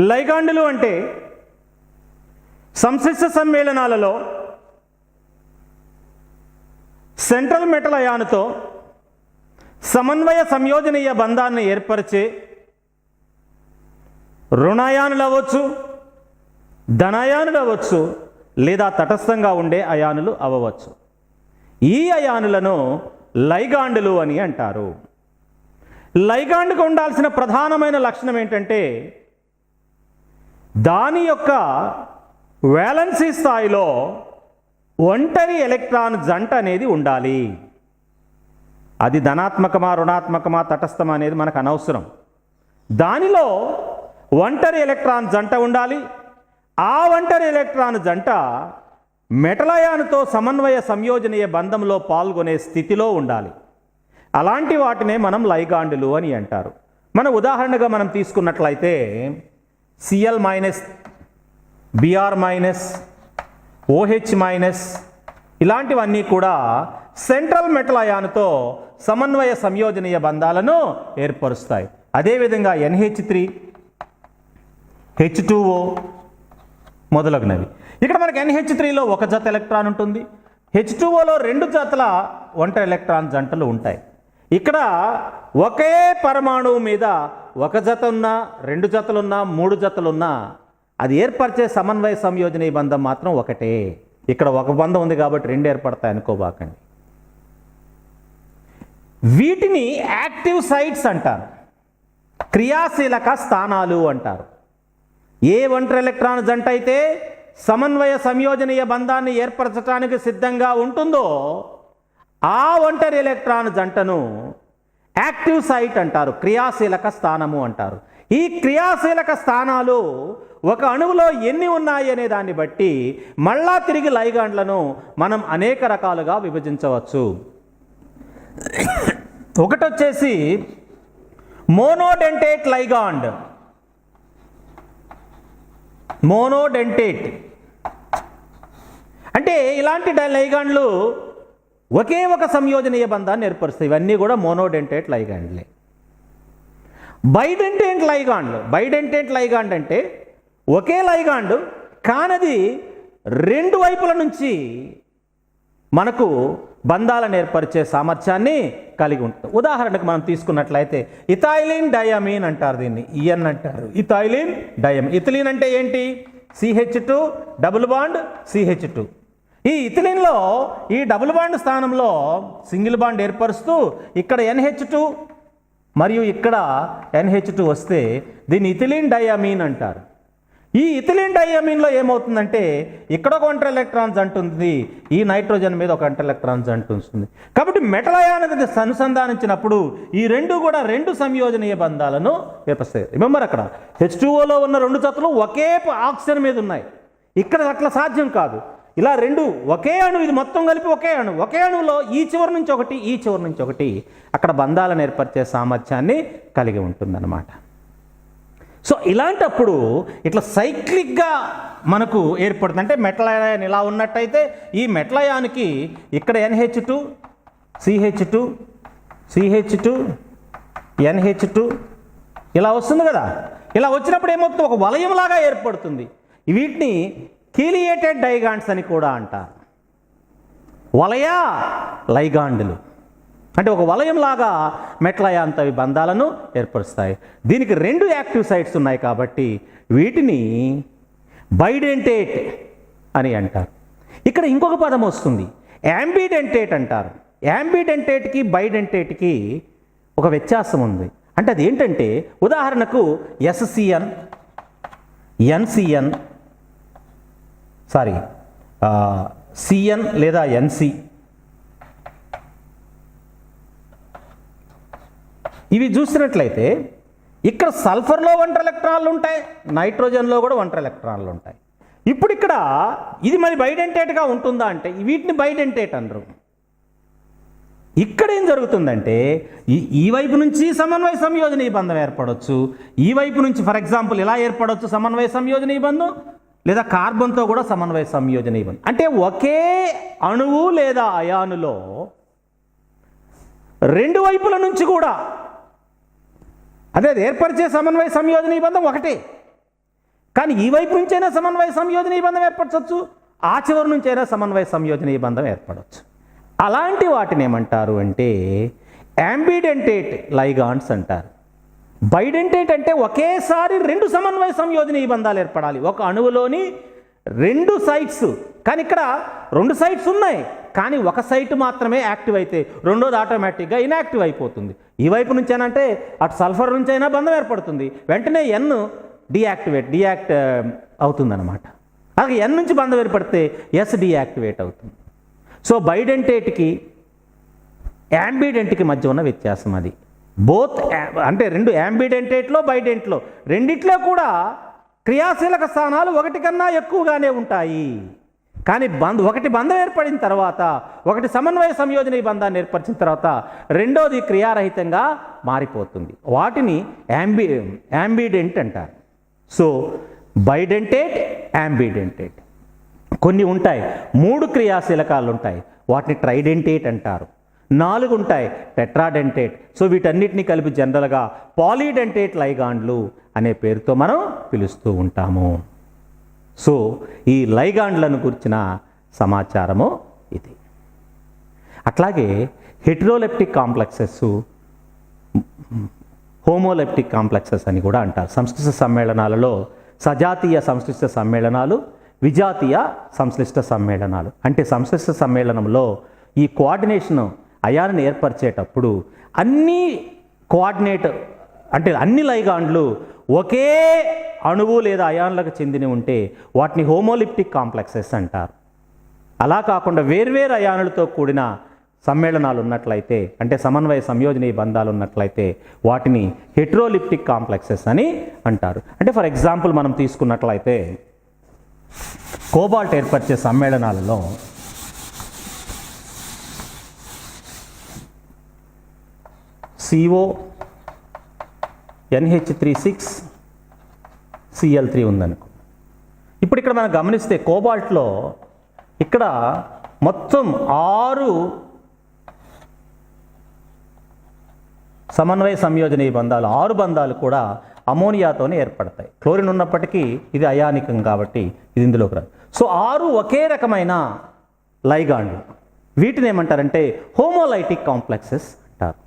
లైగాండులు అంటే సంశ్లిష్ట సమ్మేళనాలలో central metal అయానుతో సమన్వయ సంయోజనీయ బంధాన్ని ఏర్పరిచే రుణాయానులు అవ్వచ్చు, ధనాయానులు అవ్వచ్చు, లేదా తటస్థంగా ఉండే అయానులు అవ్వవచ్చు. ఈ అయానులను లైగాండులు అని అంటారు. లైగాండ్కు ఉండాల్సిన ప్రధానమైన లక్షణం ఏంటంటే దాని యొక్క వ్యాలెన్సీ స్థాయిలో ఒంటరి ఎలక్ట్రాన్ జంట అనేది ఉండాలి. అది ధనాత్మకమా రుణాత్మకమా తటస్థమా అనేది మనకు అనవసరం. దానిలో ఒంటరి ఎలక్ట్రాన్ జంట ఉండాలి. ఆ ఒంటరి ఎలక్ట్రాన్ జంట మెటల్ అయానుతో సమన్వయ సంయోజనీయ బంధంలో పాల్గొనే స్థితిలో ఉండాలి. అలాంటి వాటినే మనం లైగాండులు అని అంటారు. మన ఉదాహరణగా మనం తీసుకున్నట్లయితే Cl-, Br-, OH-, ఇలాంటివన్నీ కూడా సెంట్రల్ మెటల్ అయానుతో సమన్వయ సంయోజనీయ బంధాలను ఏర్పరుస్తాయి. అదేవిధంగా NH3, H2O మొదలగునవి. ఇక్కడ మనకి NH3లో ఒక జత ఎలక్ట్రాన్ ఉంటుంది, H2Oలో 2 జతల ఒంటరి ఎలక్ట్రాన్ జంటలు ఉంటాయి. ఇక్కడ ఒకే పరమాణువు మీద ఒక జత ఉన్నా, 2 జతలున్నా, 3 జతలున్నా అది ఏర్పరిచే సమన్వయ సంయోజనీయ బంధం మాత్రం ఒకటే. ఇక్కడ ఒక బంధం ఉంది కాబట్టి 2 ఏర్పడతాయి అనుకోబాకండి. వీటిని యాక్టివ్ సైట్స్ అంటారు, క్రియాశీలక స్థానాలు అంటారు. ఏ ఒంటరి ఎలక్ట్రాన్ జంట అయితే సమన్వయ సంయోజనీయ బంధాన్ని ఏర్పరచడానికి సిద్ధంగా ఉంటుందో ఆ ఒంటరి ఎలక్ట్రాన్ జంటను యాక్టివ్ సైట్ అంటారు, క్రియాశీలక స్థానము అంటారు. ఈ క్రియాశీలక స్థానాలు ఒక అణువులో ఎన్ని ఉన్నాయి అనే దాన్ని బట్టి మళ్ళా తిరిగి లైగాండ్లను మనం అనేక రకాలుగా విభజించవచ్చు. ఒకటొచ్చేసి మోనోడెంటేట్ లైగాండ్. మోనోడెంటేట్ అంటే ఇలాంటి లైగాండ్లు ఒకే ఒక సంయోజనీయ బంధాన్ని ఏర్పరుస్తాయి. ఇవన్నీ కూడా మోనోడెంటేట్ లైగాండ్లే. బైడెంటేట్ లైగాండ్లు. బైడెంటేట్ లైగాండ్ అంటే ఒకే లైగాండ్ కానది 2 వైపుల నుంచి మనకు బంధాలను ఏర్పరిచే సామర్థ్యాన్ని కలిగి ఉంటుంది. ఉదాహరణకు మనం తీసుకున్నట్లయితే ఇథైలిన్ డయామీన్ అంటారు, దీన్ని ఈఎన్ అంటారు. ఇథైలిన్ డయామీన్. ఇథిలిన్ అంటే ఏంటి? CH2 double bond CH2. ఈ ఇథిలిన్లో ఈ డబుల్ బాండ్ స్థానంలో సింగిల్ బాండ్ ఏర్పరుస్తూ ఇక్కడ NH2 మరియు ఇక్కడ NH2 వస్తే దీన్ని ఇథిలిన్ డయామీన్ అంటారు. ఈ ఇథిలిన్ డయామీన్లో ఏమవుతుందంటే ఇక్కడ ఒక ఒంటరి ఎలక్ట్రాన్ జంట ఉంటుంది, ఈ నైట్రోజన్ మీద ఒక ఒంటరి ఎలక్ట్రాన్ జంట ఉంటుంది. కాబట్టి మెటల్ అయానికి అనుసంధానించినప్పుడు ఈ 2 కూడా 2 సంయోజనీయ బంధాలను ఏర్పరుస్తాయి. రిమెంబర్, అక్కడ H2Oలో ఉన్న 2 జతలు ఒకే ఆక్సిజన్ మీద ఉన్నాయి. ఇక్కడ అట్లా సాధ్యం కాదు. ఇలా 2 ఒకే అణువు, ఇది మొత్తం కలిపి ఒకే అణువు. ఒకే అణువులో ఈ చివరి నుంచి ఒకటి, ఈ చివరి నుంచి ఒకటి అక్కడ బంధాలను ఏర్పరిచే సామర్థ్యాన్ని కలిగి ఉంటుందన్నమాట. సో ఇలాంటప్పుడు ఇట్లా సైక్లిక్గా మనకు ఏర్పడుతుంది. అంటే మెటల్ అయాన్ ఇలా ఉన్నట్టయితే ఈ మెటల్ అయాన్కి ఇక్కడ NH2, CH2, CH2, NH2 ఇలా వస్తుంది కదా. ఇలా వచ్చినప్పుడు ఏమవుతుంది? ఒక వలయంలాగా ఏర్పడుతుంది. వీటిని కీలియేటెడ్ డైగాండ్స్ అని కూడా అంటారు. వలయ లైగాండ్లు అంటే ఒక వలయంలాగా మెటల్ అయాన్తో బంధాలను ఏర్పరుస్తాయి. దీనికి 2 యాక్టివ్ సైట్స్ ఉన్నాయి కాబట్టి వీటిని బైడెంటేట్ అని అంటారు. ఇక్కడ ఇంకొక పదం వస్తుంది, యాంబిడెంటేట్ అంటారు. యాంబిడెంటేట్కి బైడెంటేట్కి ఒక వ్యత్యాసం ఉంది. అంటే అది ఏంటంటే ఉదాహరణకు SCN, NCN, CN లేదా NC ఇవి చూసినట్లయితే ఇక్కడ సల్ఫర్లో ఒంటరి ఎలక్ట్రాన్లు ఉంటాయి, నైట్రోజన్లో కూడా ఒంటరి ఎలక్ట్రాన్లు ఉంటాయి. ఇప్పుడు ఇక్కడ ఇది మరి బైడెంటేట్గా ఉంటుందా అంటే వీటిని బైడెంటేట్ అనరు. ఇక్కడ ఏం జరుగుతుందంటే ఈ వైపు నుంచి సమన్వయ సంయోజనీయ బంధం ఏర్పడవచ్చు, ఈ వైపు నుంచి ఫర్ ఎగ్జాంపుల్ ఇలా ఏర్పడవచ్చు సమన్వయ సంయోజనీయ బంధం, లేదా కార్బన్తో కూడా సమన్వయ సంయోజనీయ బంధం. అంటే ఒకే అణువు లేదా అయానులో 2 వైపుల నుంచి కూడా అదే ఏర్పరిచే సమన్వయ సంయోజనీయ బంధం ఒకటే. కానీ ఈ వైపు నుంచైనా సమన్వయ సంయోజనీయ బంధం ఏర్పరచవచ్చు, ఆ చివరి నుంచైనా సమన్వయ సంయోజనీయ బంధం ఏర్పడవచ్చు. అలాంటి వాటిని ఏమంటారు అంటే యాంబిడెంటేట్ లైగాండ్స్ అంటారు. బైడెంటేట్ అంటే ఒకేసారి రెండు సమన్వయ సంయోజనీయ బంధాలు ఏర్పడాలి ఒక అణువులోని రెండు సైట్స్. కానీ ఇక్కడ రెండు సైట్స్ ఉన్నాయి, కానీ ఒక సైట్ మాత్రమే యాక్టివ్ అయితే రెండోది ఆటోమేటిక్గా ఇన్యాక్టివ్ అయిపోతుంది. ఈ వైపు నుంచేనంటే అటు సల్ఫర్ నుంచి అయినా బంధం ఏర్పడుతుంది, వెంటనే ఎన్ డియాక్ట్ అవుతుందన్నమాట. అలాగే ఎన్ నుంచి బంధం ఏర్పడితే ఎస్ డియాక్టివేట్ అవుతుంది. సో బైడెంటేట్కి యాంబిడెంట్కి మధ్య ఉన్న వ్యత్యాసం అది. బోత్ అంటే రెండు యాంబిడెంటేట్లో బైడెంట్లో రెండిట్లో కూడా క్రియాశీలక స్థానాలు ఒకటి కన్నా ఎక్కువగానే ఉంటాయి. కానీ ఒకటి బంధం ఏర్పడిన తర్వాత, ఒకటి సమన్వయ సంయోజనీయ బంధాన్ని ఏర్పరిచిన తర్వాత రెండోది క్రియారహితంగా మారిపోతుంది. వాటిని యాంబిడెంట్ అంటారు. So bidentate, యాంబిడెంటేట్. కొన్ని ఉంటాయి 3 క్రియాశీలకాలు ఉంటాయి, వాటిని ట్రైడెంటేట్ అంటారు. 4 ఉంటాయి టెట్రాడెంటేట్. సో వీటన్నిటిని కలిపి జనరల్గా పాలీడెంటేట్ లైగాండ్లు అనే పేరుతో మనం పిలుస్తూ ఉంటాము. సో ఈ లైగాండ్లను గురించిన సమాచారము ఇది. అట్లాగే హెటరోలెప్టిక్ కాంప్లెక్సెస్, హోమోలెప్టిక్ కాంప్లెక్సెస్ అని కూడా అంటారు. సంశ్లిష్ట సమ్మేళనాలలో సజాతీయ సంశ్లిష్ట సమ్మేళనాలు, విజాతీయ సంశ్లిష్ట సమ్మేళనాలు. అంటే సంశ్లిష్ట సమ్మేళనంలో ఈ కోఆర్డినేషన్ అయాన్ని ఏర్పరిచేటప్పుడు అన్ని కోఆర్డినేట్ అంటే అన్ని లైగాండ్లు ఒకే అణువు లేదా అయాన్లకు చెందిన ఉంటే వాటిని హోమోలిప్టిక్ కాంప్లెక్సెస్ అంటారు. అలా కాకుండా వేర్వేరు అయానులతో కూడిన సమ్మేళనాలు ఉన్నట్లయితే, అంటే సమన్వయ సంయోజనీయ బంధాలు ఉన్నట్లయితే వాటిని హెటరోలిప్టిక్ కాంప్లెక్సెస్ అని అంటారు. అంటే ఫర్ ఎగ్జాంపుల్ మనం తీసుకున్నట్లయితే కోబాల్ట్ ఏర్పరిచే సమ్మేళనాలలో CO NH36 Cl3 ఉందనుకో. ఇప్పుడు ఇక్కడ మనం గమనిస్తే కోబాల్ట్లో ఇక్కడ మొత్తం 6 సమన్వయ సంయోజనీయ బంధాలు, 6 బంధాలు కూడా అమోనియాతోనే ఏర్పడతాయి. క్లోరిన్ ఉన్నప్పటికీ ఇది అయానికం కాబట్టి ఇది ఇందులోకి రాదు. సో 6 ఒకే రకమైన లైగాండ్లు, వీటిని ఏమంటారంటే హోమోలైటిక్ కాంప్లెక్సెస్ అంటారు.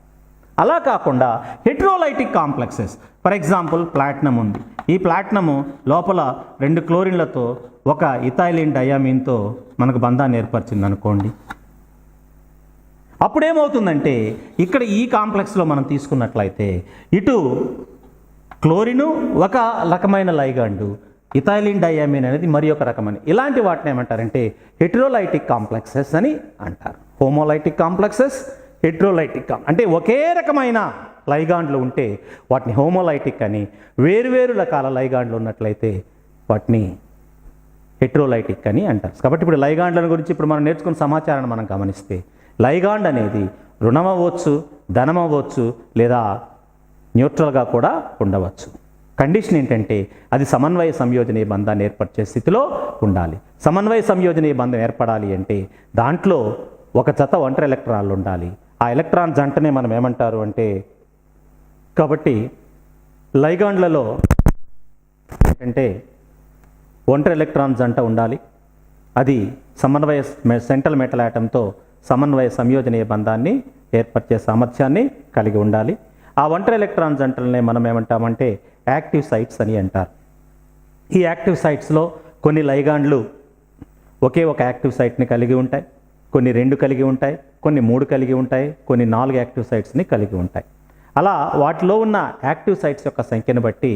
అలా కాకుండా హెటరోలైటిక్ కాంప్లెక్సెస్, ఫర్ ఎగ్జాంపుల్ ప్లాటినం ఉంది. ఈ ప్లాటినము లోపల 2 క్లోరిన్లతో ఒక ఇథైలిన్ డయామిన్తో మనకు బంధాన్ని ఏర్పరిచింది అనుకోండి. అప్పుడేమవుతుందంటే ఇక్కడ ఈ కాంప్లెక్స్లో మనం తీసుకున్నట్లయితే ఇటు క్లోరిను ఒక రకమైన లైగాండు, ఇథైలిన్ డయామిన్ అనేది మరి ఒక రకమైన, ఇలాంటి వాటిని ఏమంటారంటే హెటరోలైటిక్ కాంప్లెక్సెస్ అని అంటారు. హోమోలైటిక్ కాంప్లెక్సెస్, హెటరోలైటిక్ అంటే ఒకే రకమైన లైగాండ్లు ఉంటే వాటిని హోమోలైటిక్ అని, వేరువేరు రకాల లైగాండ్లు ఉన్నట్లయితే వాటిని హెటరోలైటిక్ అని అంటారు. కాబట్టి ఇప్పుడు లైగాండ్ల గురించి ఇప్పుడు మనం నేర్చుకున్న సమాచారాన్ని మనం గమనిస్తే లైగాండ్ అనేది రుణం అవ్వచ్చు, ధనం అవ్వచ్చు, లేదా న్యూట్రల్గా కూడా ఉండవచ్చు. కండిషన్ ఏంటంటే అది సమన్వయ సంయోజనీయ బంధాన్ని ఏర్పరిచే స్థితిలో ఉండాలి. సమన్వయ సంయోజనీయ బంధం ఏర్పడాలి అంటే దాంట్లో ఒక జత ఒంటరి ఎలక్ట్రాన్లు ఉండాలి. ఆ ఎలక్ట్రాన్ జంటనే మనం ఏమంటారు అంటే, కాబట్టి లైగాండ్లలో ఏంటంటే ఒంటరి ఎలక్ట్రాన్ జంట ఉండాలి. అది సమన్వయ సెంట్రల్ మెటల్ ఆటంతో సమన్వయ సంయోజనీయ బంధాన్ని ఏర్పరిచే సామర్థ్యాన్ని కలిగి ఉండాలి. ఆ ఒంటరి ఎలక్ట్రాన్ జంటలనే మనం ఏమంటామంటే యాక్టివ్ సైట్స్ అని అంటారు. ఈ యాక్టివ్ సైట్స్లో కొన్ని లైగాండ్లు ఒకే ఒక యాక్టివ్ సైట్ని కలిగి ఉంటాయి, కొన్ని 2 కలిగి ఉంటాయి, కొన్ని 3 కలిగి ఉంటాయి, కొన్ని 4 యాక్టివ్ సైట్స్ని కలిగి ఉంటాయి. అలా వాటిలో ఉన్న యాక్టివ్ సైట్స్ యొక్క సంఖ్యను బట్టి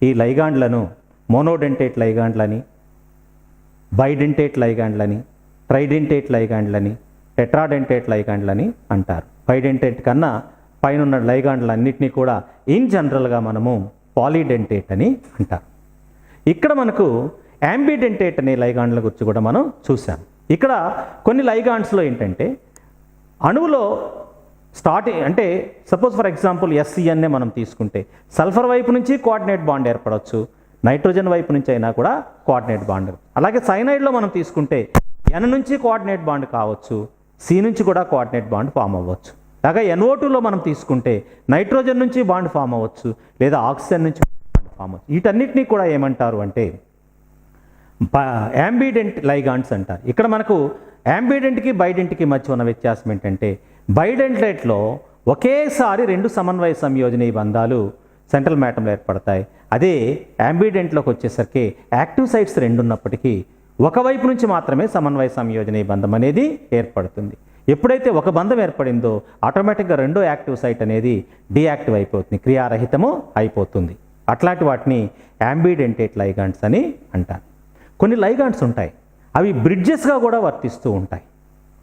ఈ లైగాండ్లను మోనోడెంటేట్ లైగాండ్లని, బైడెంటేట్ లైగాండ్లని, ట్రైడెంటేట్ లైగాండ్లని, టెట్రాడెంటేట్ లైగాండ్లని అంటారు. బైడెంటేట్ కన్నా పైన లైగాండ్లన్నింటినీ కూడా ఇన్ జనరల్గా మనము పాలీడెంటేట్ అని అంటారు. ఇక్కడ మనకు యాంబిడెంటేట్ అనే లైగాండ్ల గురించి కూడా మనం చూసాం. ఇక్కడ కొన్ని లైగాండ్స్లో ఏంటంటే అణువులో అంటే సపోజ్ ఫర్ ఎగ్జాంపుల్ SCNనే మనం తీసుకుంటే సల్ఫర్ వైపు నుంచి కోఆర్డినేట్ బాండ్ ఏర్పడవచ్చు, నైట్రోజన్ వైపు నుంచి అయినా కూడా కోఆర్డినేట్ బాండ్. అలాగే సైనైడ్లో మనం తీసుకుంటే N నుంచి కోఆర్డినేట్ బాండ్ కావచ్చు, C నుంచి కూడా కోఆర్డినేట్ బాండ్ ఫామ్ అవ్వచ్చు. అలాగే NO2లో మనం తీసుకుంటే నైట్రోజన్ నుంచి బాండ్ ఫామ్ అవ్వచ్చు, లేదా ఆక్సిజన్ నుంచి బాండ్ ఫామ్ అవుతుంది. వీటన్నిటినీ కూడా ఏమంటారు అంటే యాంబిడెంట్ లైగాండ్స్ అంటారు. ఇక్కడ మనకు యాంబిడెంట్కి బైడెంట్కి మధ్య ఉన్న వ్యత్యాసం ఏంటంటే బైడెంట్లో ఒకేసారి రెండు సమన్వయ సంయోజనీయ బంధాలు సెంట్రల్ మ్యాటంలో ఏర్పడతాయి. అదే యాంబిడెంట్లోకి వచ్చేసరికి యాక్టివ్ సైట్స్ రెండు ఉన్నప్పటికీ ఒకవైపు నుంచి మాత్రమే సమన్వయ సంయోజనీయ బంధం అనేది ఏర్పడుతుంది. ఎప్పుడైతే ఒక బంధం ఏర్పడిందో ఆటోమేటిక్గా రెండో యాక్టివ్ సైట్ అనేది డీయాక్టివ్ అయిపోతుంది, క్రియారహితము అయిపోతుంది. అట్లాంటి వాటిని యాంబిడెంటేట్ లైగాండ్స్ అని అంటారు. కొన్ని లైగాండ్స్ ఉంటాయి, అవి బ్రిడ్జెస్గా కూడా వర్తిస్తూ ఉంటాయి.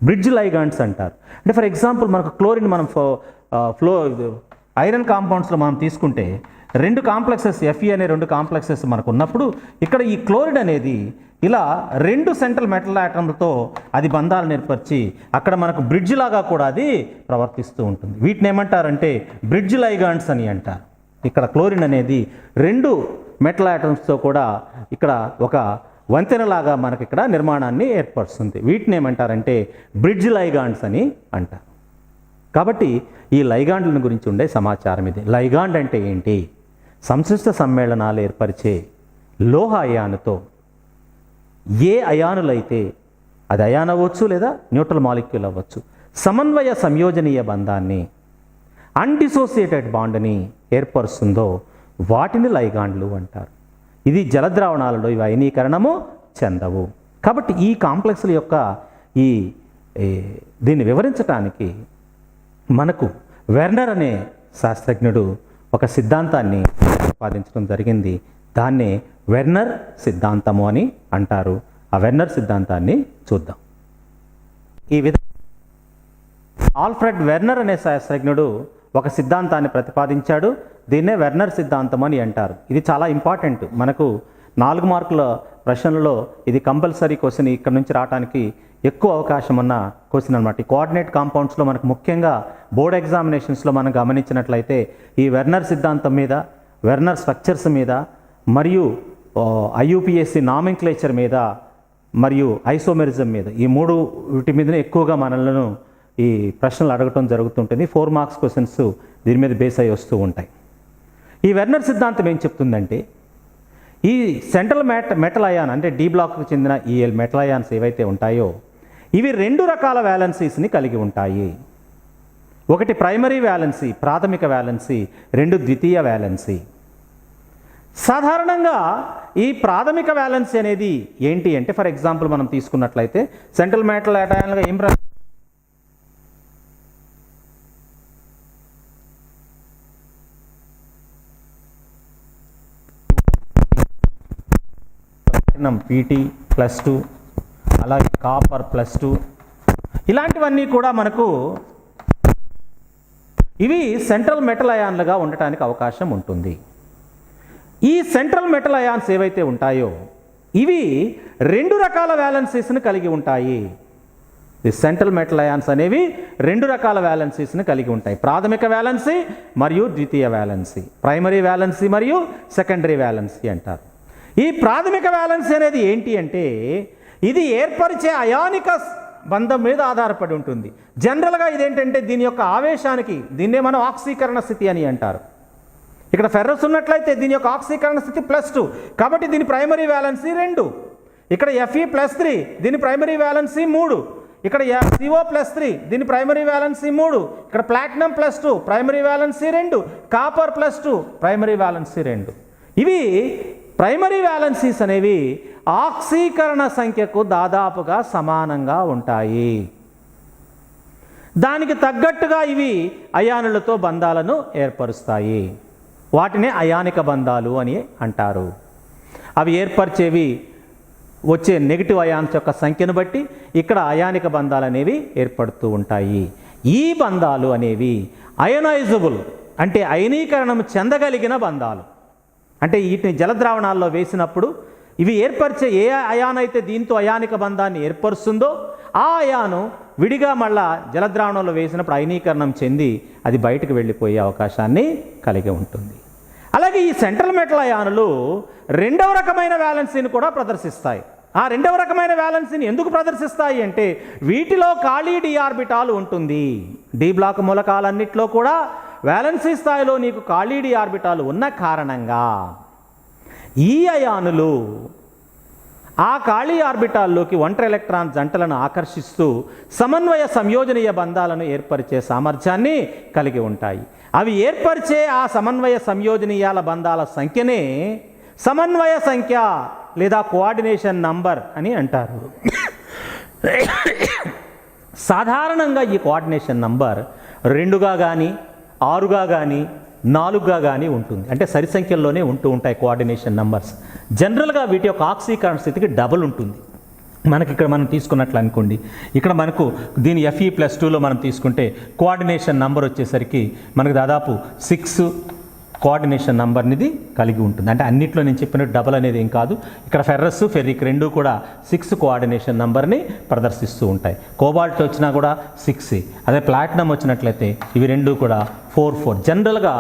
బ్రిడ్జ్ లైగాండ్స్ అంటారు. అంటే ఫర్ ఎగ్జాంపుల్ మనకు క్లోరిన్ మనం ఐరన్ కాంపౌండ్స్లో మనం తీసుకుంటే రెండు కాంప్లెక్సెస్ Fe అనే రెండు కాంప్లెక్సెస్ మనకు ఉన్నప్పుడు ఇక్కడ ఈ క్లోరిన్ అనేది ఇలా రెండు సెంట్రల్ మెటల్ ఆటంలతో అది బంధాలను ఏర్పరిచి అక్కడ మనకు బ్రిడ్జ్ లాగా కూడా అది ప్రవర్తిస్తూ ఉంటుంది. వీటిని ఏమంటారంటే బ్రిడ్జ్ లైగాండ్స్ అని అంటారు. ఇక్కడ క్లోరిన్ అనేది రెండు మెటల్ ఆటమ్స్తో కూడా ఇక్కడ ఒక వంతెనలాగా మనకి ఇక్కడ నిర్మాణాన్ని ఏర్పరుస్తుంది. వీటిని ఏమంటారంటే బ్రిడ్జ్ లైగాండ్స్ అని అంటారు. కాబట్టి ఈ లైగాండ్ల గురించి ఉండే సమాచారం ఇది. లైగాండ్ అంటే ఏంటి? సంశ్లిష్ట సమ్మేళనాలు ఏర్పరిచే లోహ అయానుతో ఏ అయానులైతే అది అయాన్ అవ్వచ్చు లేదా న్యూట్రల్ మాలిక్యూల్ అవ్వచ్చు సమన్వయ సంయోజనీయ బంధాన్ని అన్డిసోసియేటెడ్ బాండ్ని ఏర్పరుస్తుందో వాటిని లైగాండ్లు అంటారు. ఇది జలద్రావణాలలో ఇవి అయనీకరణము చెందవు. కాబట్టి ఈ కాంప్లెక్స్ల యొక్క దీన్ని వివరించడానికి మనకు వెర్నర్ అనే శాస్త్రజ్ఞుడు ఒక సిద్ధాంతాన్ని ప్రతిపాదించడం జరిగింది. దాన్నే వెర్నర్ సిద్ధాంతము అని అంటారు. ఆ వెర్నర్ సిద్ధాంతాన్ని చూద్దాం. ఈ విధంగా ఆల్ఫ్రెడ్ వెర్నర్ అనే శాస్త్రజ్ఞుడు ఒక సిద్ధాంతాన్ని ప్రతిపాదించాడు. దీన్నే వెర్నర్ సిద్ధాంతం అని అంటారు. ఇది చాలా ఇంపార్టెంట్. మనకు 4 మార్కుల ప్రశ్నలలో ఇది కంపల్సరీ క్వశ్చన్, ఇక్కడ నుంచి రావడానికి ఎక్కువ అవకాశం ఉన్న క్వశ్చన్ అనమాట. ఈ కోఆర్డినేట్ కాంపౌండ్స్లో మనకు ముఖ్యంగా బోర్డ్ ఎగ్జామినేషన్స్లో మనం గమనించినట్లయితే ఈ వెర్నర్ సిద్ధాంతం మీద, వెర్నర్ స్ట్రక్చర్స్ మీద మరియు IUPAC నామింక్లేచర్ మీద మరియు ఐసోమెరిజం మీద, ఈ వీటి మీదనే ఎక్కువగా మనలను ఈ ప్రశ్నలు అడగటం జరుగుతుంటుంది. 4 మార్క్స్ క్వశ్చన్స్ దీని మీద బేస్ అయ్యి వస్తూ ఉంటాయి. ఈ వెర్నర్ సిద్ధాంతం ఏం చెప్తుందంటే ఈ సెంట్రల్ మెటల్ అయాన్ అంటే డి బ్లాక్కు చెందిన ఈ మెటల్ అయాన్స్ ఏవైతే ఉంటాయో ఇవి 2 రకాల వ్యాలెన్సీస్ని కలిగి ఉంటాయి. ఒకటి ప్రైమరీ వ్యాలెన్సీ, ప్రాథమిక వ్యాలెన్సీ, 2 ద్వితీయ వ్యాలెన్సీ. సాధారణంగా ఈ ప్రాథమిక వ్యాలెన్సీ అనేది ఏంటి అంటే ఫర్ ఎగ్జాంపుల్ మనం తీసుకున్నట్లయితే సెంట్రల్ మెటల్ అయాన్లుగా ఏం Pt +2 అలాగే కాపర్ +2 ఇలాంటివన్నీ కూడా మనకు ఇవి సెంట్రల్ మెటల్ అయాన్లుగా ఉండటానికి అవకాశం ఉంటుంది. ఈ సెంట్రల్ మెటల్ అయాన్స్ ఏవైతే ఉంటాయో ఇవి 2 రకాల వ్యాలెన్సీస్ని కలిగి ఉంటాయి. ఈ సెంట్రల్ మెటల్ అయాన్స్ అనేవి 2 రకాల వ్యాలెన్సీస్ని కలిగి ఉంటాయి. ప్రాథమిక వ్యాలెన్సీ మరియు ద్వితీయ వ్యాలెన్సీ, ప్రైమరీ వ్యాలెన్సీ మరియు సెకండరీ వ్యాలెన్సీ అంటారు. ఈ ప్రాథమిక వ్యాలెన్సీ అనేది ఏంటి అంటే ఇది ఏర్పరిచే అయానిక బంధం మీద ఆధారపడి ఉంటుంది. జనరల్గా ఇదేంటంటే దీని యొక్క ఆవేశానికి, దీన్నే మనం ఆక్సీకరణ స్థితి అని అంటారు. ఇక్కడ ఫెర్రస్ ఉన్నట్లయితే దీని యొక్క ఆక్సీకరణ స్థితి +2, కాబట్టి దీని ప్రైమరీ వ్యాలెన్సీ 2. ఇక్కడ Fe+3 దీని ప్రైమరీ వ్యాలెన్సీ 3. ఇక్కడ CO+3 దీని ప్రైమరీ వ్యాలెన్సీ 3. ఇక్కడ platinum +2 primary valency 2, copper +2 primary valency 2. ఇవి ప్రైమరీ వ్యాలెన్సీస్ అనేవి ఆక్సీకరణ సంఖ్యకు దాదాపుగా సమానంగా ఉంటాయి. దానికి తగ్గట్టుగా ఇవి అయానులతో బంధాలను ఏర్పరుస్తాయి. వాటినే అయానిక బంధాలు అని అంటారు. అవి ఏర్పరిచేవి వచ్చే నెగిటివ్ అయాన్స్ యొక్క సంఖ్యను బట్టి ఇక్కడ అయానిక బంధాలు అనేవి ఏర్పడుతూ ఉంటాయి. ఈ బంధాలు అనేవి అయనైజబుల్ అంటే అయనీకరణం చెందగలిగిన బంధాలు. అంటే వీటిని జలద్రావణాల్లో వేసినప్పుడు ఇవి ఏర్పరిచే ఏ అయాన్ అయితే దీంతో అయానిక బంధాన్ని ఏర్పరుస్తుందో ఆ అయాను విడిగా మళ్ళా జలద్రావణంలో వేసినప్పుడు అయనీకరణం చెంది అది బయటకు వెళ్ళిపోయే అవకాశాన్ని కలిగి ఉంటుంది. అలాగే ఈ సెంట్రల్ మెటల్ అయానులు 2వ రకమైన వ్యాలెన్సీని కూడా ప్రదర్శిస్తాయి. ఆ 2వ రకమైన వ్యాలెన్సీని ఎందుకు ప్రదర్శిస్తాయి అంటే వీటిలో ఖాళీ డి ఆర్బిటాల్ ఉంటుంది. డి బ్లాక్ మూలకాలన్నింటిలో కూడా వ్యాలెన్సీ స్థాయిలో నీకు ఖాళీ డి ఆర్బిటాల్ ఉన్న కారణంగా ఈ అయానులు ఆ ఖాళీ ఆర్బిటాల్లోకి ఒంటరి ఎలక్ట్రాన్ జంటలను ఆకర్షిస్తూ సమన్వయ సంయోజనీయ బంధాలను ఏర్పరిచే సామర్థ్యాన్ని కలిగి ఉంటాయి. అవి ఏర్పరిచే ఆ సమన్వయ సంయోజనీయాల బంధాల సంఖ్యనే సమన్వయ సంఖ్య లేదా కోఆర్డినేషన్ నంబర్ అని అంటారు. సాధారణంగా ఈ కోఆర్డినేషన్ నంబర్ 2గా కానీ 6గా కానీ 4గా కానీ ఉంటుంది. అంటే సరి సంఖ్యల్లోనే ఉంటూ ఉంటాయి కోఆర్డినేషన్ నంబర్స్. జనరల్గా వీటి యొక్క ఆక్సీకరణ స్థితికి డబుల్ ఉంటుంది. మనకి ఇక్కడ మనం తీసుకున్నట్లు అనుకోండి, ఇక్కడ మనకు దీని Fe+2లో మనం తీసుకుంటే కోఆర్డినేషన్ నంబర్ వచ్చేసరికి మనకు దాదాపు 6 కోఆర్డినేషన్ నంబర్నిది కలిగి ఉంటుంది. అంటే అన్నిట్లో నేను చెప్పినట్టు డబల్ అనేది ఏం కాదు. ఇక్కడ ఫెర్రస్ ఫెర్రిక్ రెండు కూడా 6 కోఆర్డినేషన్ నంబర్ని ప్రదర్శిస్తూ ఉంటాయి. కోబాల్ట్ వచ్చినా కూడా 6. అదే ప్లాటినం వచ్చినట్లయితే ఇవి రెండు కూడా 4. జనరల్గా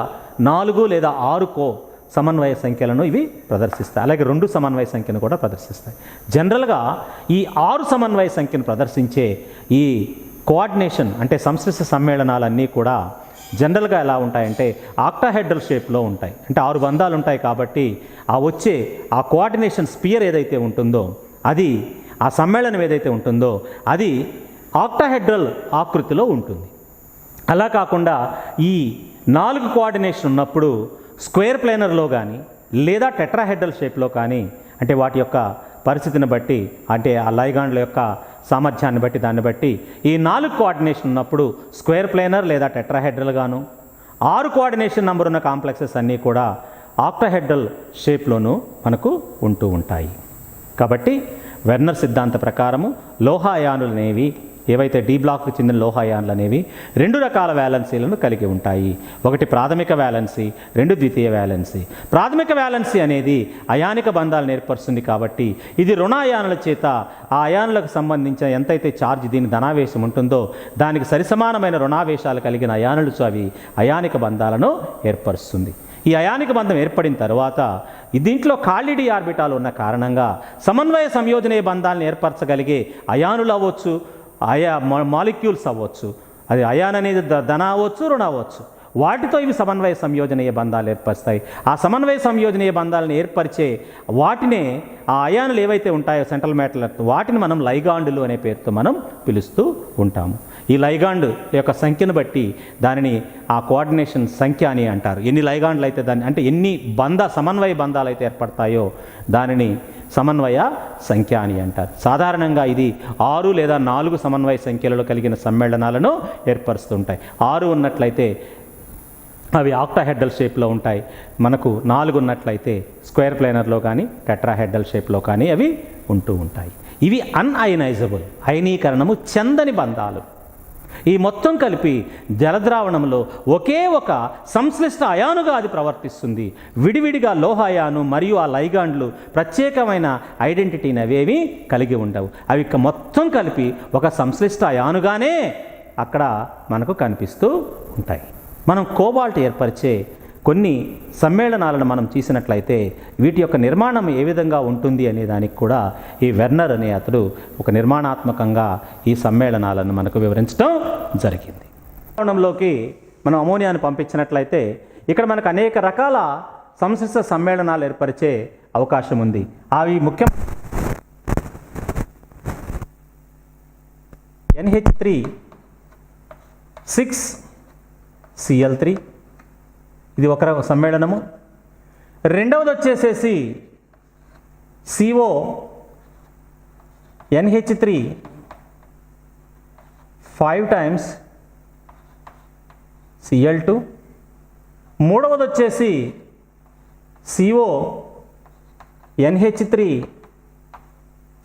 4 లేదా 6 సమన్వయ సంఖ్యలను ఇవి ప్రదర్శిస్తాయి. అలాగే 2 సమన్వయ సంఖ్యను కూడా ప్రదర్శిస్తాయి. జనరల్గా ఈ 6 సమన్వయ సంఖ్యను ప్రదర్శించే ఈ కోఆర్డినేషన్ అంటే సంశ్లిష్ట సమ్మేళనాలన్నీ కూడా జనరల్గా ఎలా ఉంటాయంటే ఆక్టాహెడ్రల్ షేప్లో ఉంటాయి. అంటే 6 బంధాలు ఉంటాయి కాబట్టి ఆ కోఆర్డినేషన్ స్పియర్ ఏదైతే ఉంటుందో అది ఆ సమ్మేళనం ఏదైతే ఉంటుందో అది ఆక్టాహెడ్రల్ ఆకృతిలో ఉంటుంది. అలా కాకుండా ఈ 4 కోఆర్డినేషన్ ఉన్నప్పుడు స్క్వేర్ ప్లేనర్లో కానీ లేదా టెట్రాహెడ్రల్ షేప్లో కానీ అంటే వాటి యొక్క పరిస్థితిని బట్టి అంటే ఆ లైగాండ్ల యొక్క సామర్థ్యాన్ని బట్టి దాన్ని బట్టి ఈ 4 కోఆర్డినేషన్ ఉన్నప్పుడు స్క్వేర్ ప్లేనర్ లేదా టెట్రాహెడ్రల్ గాను 6 కోఆర్డినేషన్ నంబర్ ఉన్న కాంప్లెక్సెస్ అన్నీ కూడా ఆక్టాహెడ్రల్ షేప్లోనూ మనకు ఉంటూ ఉంటాయి. కాబట్టి వెర్నర్ సిద్ధాంత ప్రకారము లోహ అయానులు అనేవి ఏవైతే డి బ్లాక్కు చెందిన లోహ అయాన్లు అనేవి 2 రకాల వ్యాలెన్సీలను కలిగి ఉంటాయి. ఒకటి ప్రాథమిక వ్యాలెన్సీ, 2 ద్వితీయ వ్యాలెన్సీ. ప్రాథమిక వ్యాలెన్సీ అనేది అయానిక బంధాలను ఏర్పరుస్తుంది కాబట్టి ఇది రుణ అయానుల చేత ఆ అయానులకు సంబంధించిన ఎంతైతే ఛార్జ్ దీని ధనావేశం ఉంటుందో దానికి సరిసమానమైన రుణావేశాలు కలిగిన అయానులు అవి అయానిక బంధాలను ఏర్పరుస్తుంది. ఈ అయానిక బంధం ఏర్పడిన తర్వాత దీంట్లో ఖాళీ డి ఆర్బిటాలు ఉన్న కారణంగా సమన్వయ సంయోజనీయ బంధాలను ఏర్పరచగలిగే అయానులు అవ్వచ్చు, మాలిక్యూల్స్ అవ్వచ్చు. అది అయాన్ అనేది ధన అవ్వచ్చు, రుణ అవ్వచ్చు. వాటితో ఇవి సమన్వయ సంయోజనీయ బంధాలు ఏర్పరుస్తాయి. ఆ సమన్వయ సంయోజనీయ బంధాలను ఏర్పరిచే వాటినే ఆ అయానులు ఏవైతే ఉంటాయో సెంట్రల్ మ్యాటర్ వాటిని మనం లైగాండులు అనే పేరుతో మనం పిలుస్తూ ఉంటాము. ఈ లైగాండ్ యొక్క సంఖ్యను బట్టి దానిని ఆ కోఆర్డినేషన్ సంఖ్య అని అంటారు. ఎన్ని లైగాండ్లు అయితే దాన్ని అంటే ఎన్ని సమన్వయ బంధాలు అయితే ఏర్పడతాయో దానిని సమన్వయ సంఖ్య అని అంటారు. సాధారణంగా ఇది 6 లేదా 4 సమన్వయ సంఖ్యలలో కలిగిన సమ్మేళనాలను ఏర్పరుస్తుంటాయి. 6 ఉన్నట్లయితే అవి ఆక్టాహెడ్రల్ షేప్లో ఉంటాయి. మనకు 4 ఉన్నట్లయితే స్క్వేర్ ప్లేనర్లో కానీ టెట్రాహెడ్రల్ షేప్లో కానీ అవి ఉంటూ ఉంటాయి. ఇవి అన్అయనైజబుల్ అయనీకరణము చెందని బంధాలు. ఈ మొత్తం కలిపి జలద్రావణంలో ఒకే ఒక సంశ్లిష్ట అయానుగా అది ప్రవర్తిస్తుంది. విడివిడిగా లోహ అయాను మరియు ఆ లైగాండ్లు ప్రత్యేకమైన ఐడెంటిటీని అవేవి కలిగి ఉండవు. అవి మొత్తం కలిపి ఒక సంశ్లిష్ట అయానుగానే అక్కడ మనకు కనిపిస్తూ ఉంటాయి. మనం కోబాల్ట్ ఏర్పరిచే కొన్ని సమ్మేళనాలను మనం చూసినట్లయితే వీటి యొక్క నిర్మాణం ఏ విధంగా ఉంటుంది అనే దానికి కూడా ఈ వెర్నర్ అనే అతడు ఒక నిర్మాణాత్మకంగా ఈ సమ్మేళనాలను మనకు వివరించడం జరిగింది. ద్రావణంలోకి మనం అమోనియాను పంపించినట్లయితే ఇక్కడ మనకు అనేక రకాల సంశ్లిష్ట సమ్మేళనాలు ఏర్పరిచే అవకాశం ఉంది. అవి ముఖ్యం NH3 6Cl3 ఇది ఒక సమ్మేళనము. రెండవది వచ్చేసేసి CO NH3 5 times Cl2. మూడవది వచ్చేసి CO NH3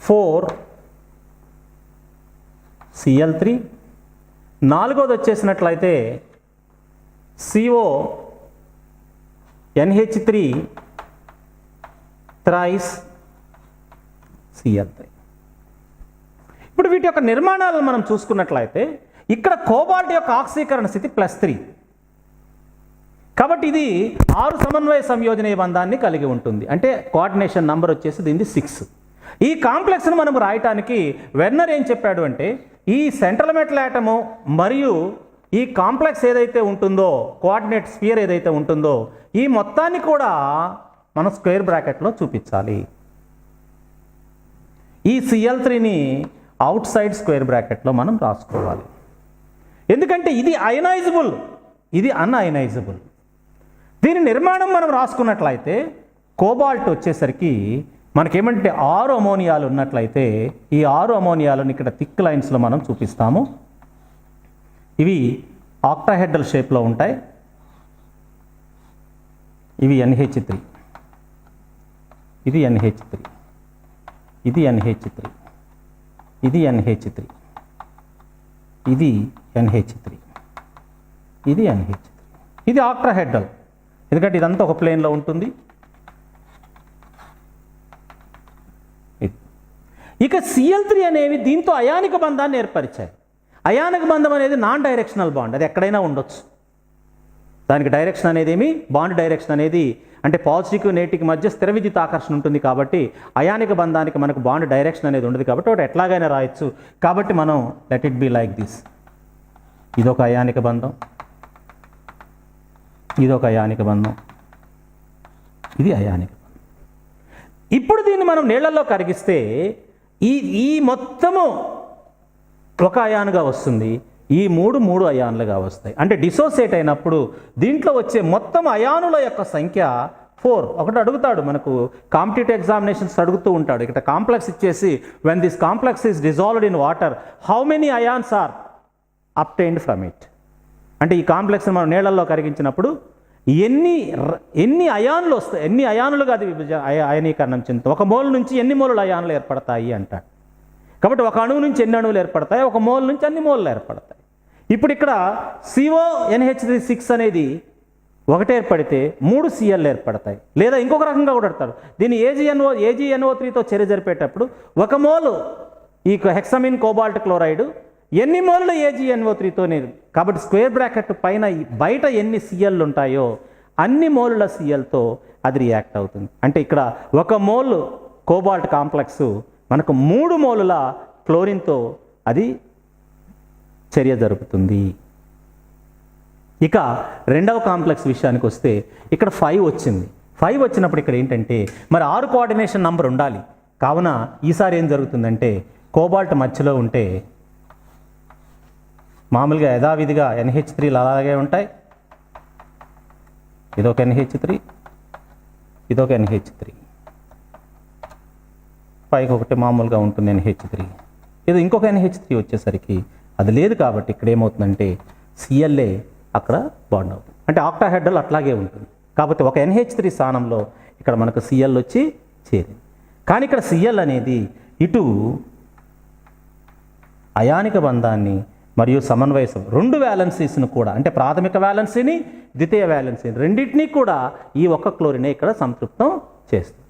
4 Cl3. నాలుగవది వచ్చేసినట్లయితే CO NH3 thrice Cl3. ఇప్పుడు వీటి యొక్క నిర్మాణాలను మనం చూసుకున్నట్లయితే ఇక్కడ కోబాల్ట్ యొక్క ఆక్సీకరణ స్థితి +3 కాబట్టి ఇది 6 సమన్వయ సంయోజనీయ బంధాన్ని కలిగి ఉంటుంది. అంటే కోఆర్డినేషన్ నంబర్ వచ్చేసి దీనిది 6. ఈ కాంప్లెక్స్ను మనం రాయటానికి వెర్నర్ ఏం చెప్పాడు అంటే ఈ సెంట్రల్ మెటల్ ఆటము మరియు ఈ కాంప్లెక్స్ ఏదైతే ఉంటుందో కోఆర్డినేట్ స్పియర్ ఏదైతే ఉంటుందో ఈ మొత్తాన్ని కూడా మనం స్క్వేర్ బ్రాకెట్లో చూపించాలి. ఈ Cl3ని అవుట్ సైడ్ స్క్వేర్ బ్రాకెట్లో మనం రాసుకోవాలి. ఎందుకంటే ఇది అయనైజబుల్, ఇది అన్అయనైజబుల్. దీని నిర్మాణం మనం రాసుకున్నట్లయితే కోబాల్ట్ వచ్చేసరికి మనకేమంటే 6 అమోనియాలు ఉన్నట్లయితే ఈ 6 అమోనియాలను ఇక్కడ థిక్ లైన్స్లో మనం చూపిస్తాము. ఇవి ఆక్టాహెడ్రల్ షేప్లో ఉంటాయి. ఇవి NH3, ఇది NH3, ఇది NH3, ఇది NH3, ఇది NH3, ఇది NH3. ఇది ఆక్టాహెడ్రల్, ఎందుకంటే ఇదంతా ఒక ప్లేన్లో ఉంటుంది. ఇక Cl3 అనేవి దీంతో అయానిక బంధాన్ని ఏర్పరిచాయి. అయానిక బంధం అనేది నాన్ డైరెక్షనల్ బాండ్, అది ఎక్కడైనా ఉండొచ్చు. దానికి డైరెక్షన్ అనేది ఏమి, బాండ్ డైరెక్షన్ అనేది అంటే పాజిటివ్ నెగిటివ్ మధ్య స్థిర విద్యుత్ ఆకర్షణ ఉంటుంది. కాబట్టి అయానిక బంధానికి మనకు బాండ్ డైరెక్షన్ అనేది ఉండదు. కాబట్టి ఒకటి ఎట్లాగైనా రాయొచ్చు. కాబట్టి మనం let it be like this. ఇదొక అయానిక బంధం, ఇదొక అయానిక బంధం, ఇది అయానిక బంధం. ఇప్పుడు దీన్ని మనం నీళ్లలో కరిగిస్తే ఈ మొత్తము ఒక అయాన్గా వస్తుంది. ఈ మూడు అయాన్లుగా వస్తాయి. అంటే డిసోసియేట్ అయినప్పుడు దీంట్లో వచ్చే మొత్తం అయానుల యొక్క సంఖ్య 4. ఒకటి అడుగుతాడు మనకు కాంపిటేటివ్ ఎగ్జామినేషన్స్ అడుగుతూ ఉంటాడు. ఇక్కడ కాంప్లెక్స్ ఇచ్చేసి when this complex is dissolved in water how many ions are obtained from it. అంటే ఈ కాంప్లెక్స్ని మనం నీళ్లలో కరిగించినప్పుడు ఎన్ని అయాన్లు వస్తాయి, ఎన్ని అయానులుగా అది అయనీకరణం చెందుతుంది. ఒక మోల్ నుంచి ఎన్ని మోలులు అయాన్లు ఏర్పడతాయి అంటాడు. కాబట్టి ఒక అణువు నుంచి ఎన్ని అణువులు ఏర్పడతాయి, ఒక మోల్ నుంచి అన్ని మోళ్ళు ఏర్పడతాయి. ఇప్పుడు ఇక్కడ CONH3 అనేది ఒకటి ఏర్పడితే 3 Cl ఏర్పడతాయి. లేదా ఇంకొక రకంగా కూడా అడతారు, దీన్ని AgNO3తో చర్య జరిపేటప్పుడు ఒక మోలు ఈ హెక్సమిన్ కోబాల్ట్ క్లోరైడ్ ఎన్ని మోలుల AgNO3తో కాబట్టి స్క్వేర్ బ్రాకెట్ పైన బయట ఎన్ని Cl ఉంటాయో అన్ని మోలుల Clతో అది రియాక్ట్ అవుతుంది. అంటే ఇక్కడ ఒక మోల్ కోబాల్ట్ కాంప్లెక్స్ మనకు 3 మోలుల క్లోరిన్తో అది చర్య జరుపుతుంది. ఇక రెండవ కాంప్లెక్స్ విషయానికి వస్తే ఇక్కడ 5 వచ్చింది. 5 వచ్చినప్పుడు ఇక్కడ ఏంటంటే మరి 6 కోఆర్డినేషన్ నంబర్ ఉండాలి. కావున ఈసారి ఏం జరుగుతుందంటే కోబాల్ట్ మధ్యలో ఉంటే మామూలుగా యథావిధిగా NH3లు అలాగే ఉంటాయి. ఇదొక NH3, ఇదొక NH3, పైకి ఒకటి మామూలుగా ఉంటుంది NH3. ఇది ఇంకొక NH3 వచ్చేసరికి అది లేదు. కాబట్టి ఇక్కడ ఏమవుతుందంటే Cl అక్కడ బాండ్ అవుతుంది. అంటే ఆక్టాహెడ్రల్ అట్లాగే ఉంటుంది. కాబట్టి ఒక NH3 స్థానంలో ఇక్కడ మనకు Cl వచ్చి చేరింది. కానీ ఇక్కడ Cl అనేది ఇటు అయానిక బంధాన్ని మరియు సమన్వయసం 2 వ్యాలెన్సీస్ను కూడా అంటే ప్రాథమిక వ్యాలెన్సీని ద్వితీయ వ్యాలెన్సీని రెండింటినీ కూడా ఈ ఒక్క క్లోరినే ఇక్కడ సంతృప్తం చేస్తుంది.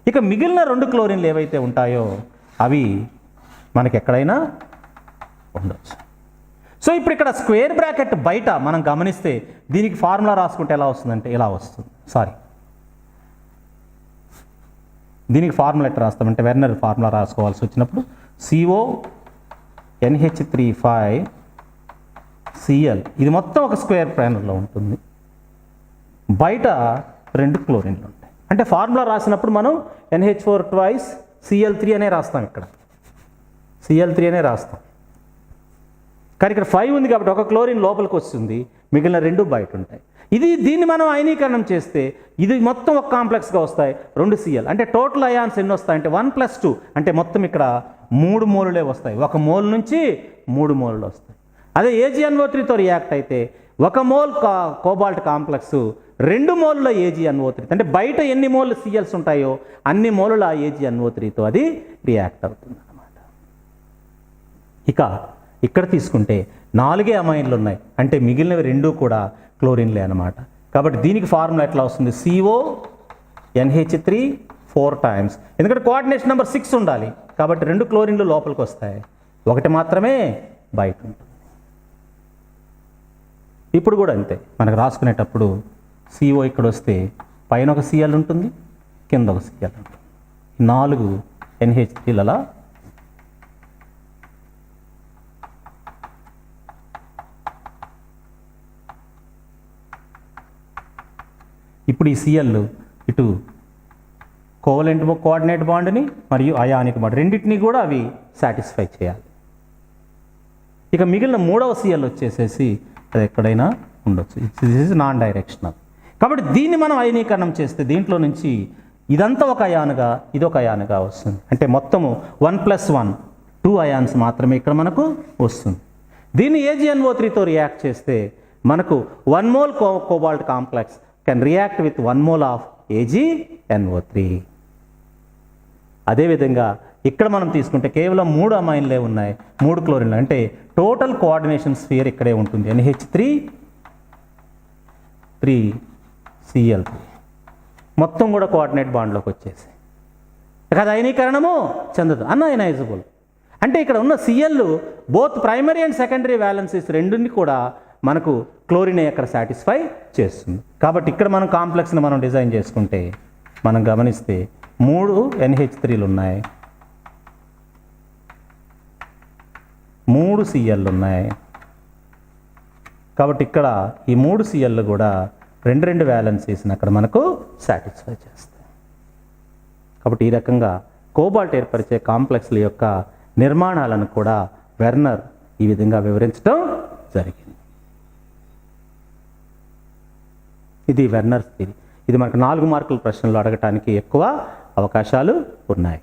ఇక మిగిలిన 2 క్లోరిన్లు ఏవైతే ఉంటాయో అవి మనకి ఎక్కడైనా ఉండొచ్చు. సో ఇప్పుడు ఇక్కడ స్క్వేర్ బ్రాకెట్ బయట మనం గమనిస్తే దీనికి ఫార్ములా రాసుకుంటే ఎలా వస్తుందంటే ఇలా వస్తుంది. దీనికి ఫార్ములా ఎట్లా రాస్తామంటే వెర్నర్ ఫార్ములా రాసుకోవాల్సి వచ్చినప్పుడు CONH3 ఇది మొత్తం ఒక స్క్వేర్ ప్యానల్లో ఉంటుంది. బయట 2 క్లోరిన్లు ఉంటాయి. అంటే ఫార్ములా రాసినప్పుడు మనం NH4 twice Cl3 అనే రాస్తాం. ఇక్కడ Cl3 అనే రాస్తాం. కానీ ఇక్కడ 5 ఉంది కాబట్టి ఒక క్లోరిన్ లోపలికి వస్తుంది, మిగిలిన 2 బయట ఉంటాయి. దీన్ని మనం అయనీకరణం చేస్తే ఇది మొత్తం ఒక కాంప్లెక్స్గా వస్తాయి 2 Cl. అంటే టోటల్ అయాన్స్ ఎన్ని వస్తాయంటే 1 + 2 అంటే మొత్తం ఇక్కడ 3 మోలులే వస్తాయి. ఒక మోల్ నుంచి 3 మోలులు వస్తాయి. అదే AgNO3తో రియాక్ట్ అయితే ఒక మోల్ కోబాల్ట్ కాంప్లెక్స్ 2 మోలుల AgNO3 అంటే బయట ఎన్ని మోల్ Cls ఉంటాయో అన్ని మోలుల AgNO3తో అది రియాక్ట్ అవుతుంది అన్నమాట. ఇక ఇక్కడ తీసుకుంటే 4 అమైన్లు ఉన్నాయి. అంటే మిగిలినవి 2 కూడా క్లోరిన్లే అన్నమాట. కాబట్టి దీనికి ఫార్ములా ఎట్లా వస్తుంది? CONH3 4 times. ఎందుకంటే కోఆర్డినేషన్ నెంబర్ 6 ఉండాలి. కాబట్టి 2 క్లోరిన్లు లోపలికి వస్తాయి, 1 మాత్రమే బయట ఉంటుంది. ఇప్పుడు కూడా అంతే, మనకు రాసుకునేటప్పుడు CO ఇక్కడ వస్తే పైన ఒక Cl ఉంటుంది, కింద ఒక Cl ఉంటుంది. 4 NH3ల ఇప్పుడు ఈ Cl ఇటు కోవలెంట్ కోఆర్డినేట్ బాండ్ని మరియు అయానిక్ బాండ్ రెండింటినీ కూడా అవి సాటిస్ఫై చేయాలి. ఇక మిగిలిన మూడవ సిఎల్ వచ్చేసేసి అది ఎక్కడైనా ఉండొచ్చు. This is non directional. కాబట్టి దీన్ని మనం అయనీకరణం చేస్తే దీంట్లో నుంచి ఇదంతా ఒక అయానుగా ఇదొక అయానుగా వస్తుంది. అంటే మొత్తము 1+1 2 అయాన్స్ మాత్రమే ఇక్కడ మనకు వస్తుంది. దీన్ని AgNO3తో రియాక్ట్ చేస్తే మనకు 1 mole cobalt complex can react with 1 mole of AgNO3. అదేవిధంగా ఇక్కడ మనం తీసుకుంటే కేవలం 3 అమైన్లే ఉన్నాయి, 3 క్లోరిన్లు. అంటే టోటల్ కోఆర్డినేషన్ స్ఫియర్ ఇక్కడే ఉంటుంది. NH3 3Cl3 మొత్తం కూడా కోఆర్డినేట్ బాండ్లోకి వచ్చేసి అది అయనీకరణము చెందదు, అన్అయనైజబుల్. అంటే ఇక్కడ ఉన్న CL both primary and secondary valencies రెండుని కూడా మనకు క్లోరినే అక్కడ సాటిస్ఫై చేస్తుంది. కాబట్టి ఇక్కడ మనం కాంప్లెక్స్ని మనం డిజైన్ చేసుకుంటే మనం గమనిస్తే 3 NH3లు ఉన్నాయి, 3 Cl ఉన్నాయి. కాబట్టి ఇక్కడ ఈ 3 Cl కూడా రెండు వ్యాలెన్సీస్ని అక్కడ మనకు సాటిస్ఫై చేస్తాయి. కాబట్టి ఈ రకంగా కోబాల్ట్ ఏర్పరిచే కాంప్లెక్స్ల యొక్క నిర్మాణాలను కూడా వెర్నర్ ఈ విధంగా వివరించడం జరిగింది. ఇది వెర్నర్ థియరీ. ఇది మనకు 4 మార్కుల ప్రశ్నలు అడగటానికి ఎక్కువ అవకాశాలు ఉన్నాయి.